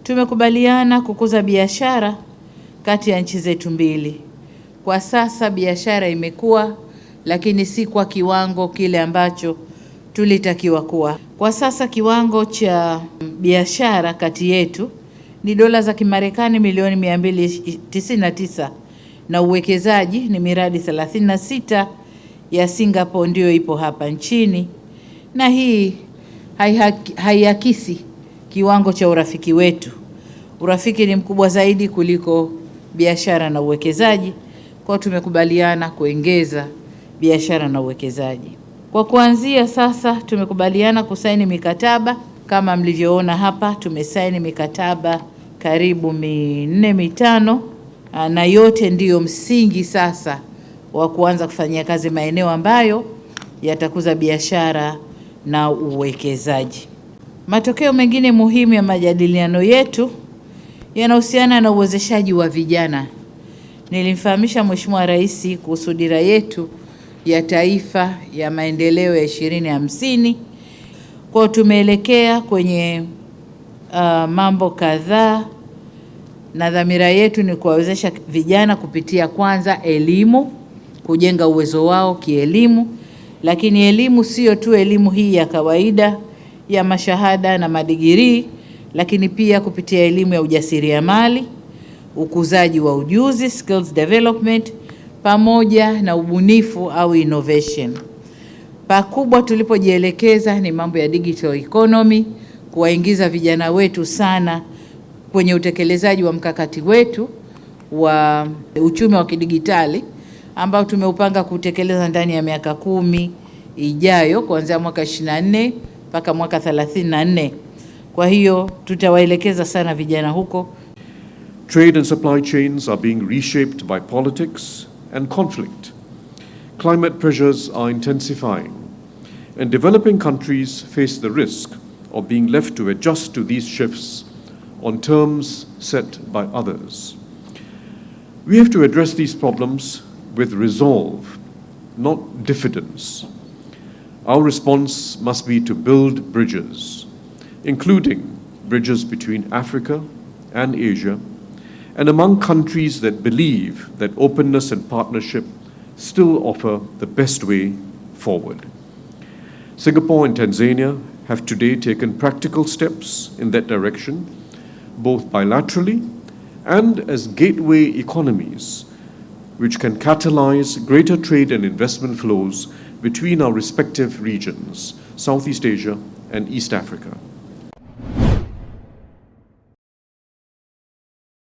Tumekubaliana kukuza biashara kati ya nchi zetu mbili. Kwa sasa biashara imekuwa, lakini si kwa kiwango kile ambacho tulitakiwa kuwa. Kwa sasa kiwango cha biashara kati yetu ni dola za Kimarekani milioni 299 na uwekezaji ni miradi 36 ya Singapore ndio ipo hapa nchini, na hii haiakisi kiwango cha urafiki wetu. Urafiki ni mkubwa zaidi kuliko biashara na uwekezaji, kwa tumekubaliana kuongeza biashara na uwekezaji. Kwa kuanzia sasa tumekubaliana kusaini mikataba kama mlivyoona hapa, tumesaini mikataba karibu 4-5 na yote ndiyo msingi sasa wa kuanza kufanyia kazi maeneo ambayo yatakuza biashara na uwekezaji. Matokeo mengine muhimu ya majadiliano yetu yanahusiana na uwezeshaji wa vijana. Nilimfahamisha Mheshimiwa Rais kuhusu dira yetu ya taifa ya maendeleo ya 2050. Kwa tumeelekea kwenye mambo kadhaa, na dhamira yetu ni kuwawezesha vijana kupitia kwanza elimu, kujenga uwezo wao kielimu, lakini elimu sio tu elimu hii ya kawaida ya mashahada na madigirii, lakini pia kupitia elimu ya ujasiriamali, ukuzaji wa ujuzi, skills development, pamoja na ubunifu au innovation. Pakubwa tulipojielekeza ni mambo ya digital economy, kuwaingiza vijana wetu sana kwenye utekelezaji wa mkakati wetu wa uchumi wa kidigitali ambao tumeupanga kutekeleza ndani ya miaka 10 ijayo, kuanzia mwaka 24 mpaka mwaka 34. Kwa hiyo tutawaelekeza sana vijana huko. Trade and supply chains are being reshaped by politics and conflict. Climate pressures are intensifying, and developing countries face the risk of being left to adjust to these shifts on terms set by others. We have to address these problems with resolve, not diffidence. Our response must be to build bridges, including bridges between Africa and Asia, and among countries that believe that openness and partnership still offer the best way forward. Singapore and Tanzania have today taken practical steps in that direction, both bilaterally and as gateway economies, which can catalyze greater trade and investment flows between our respective regions, Southeast Asia and East Africa.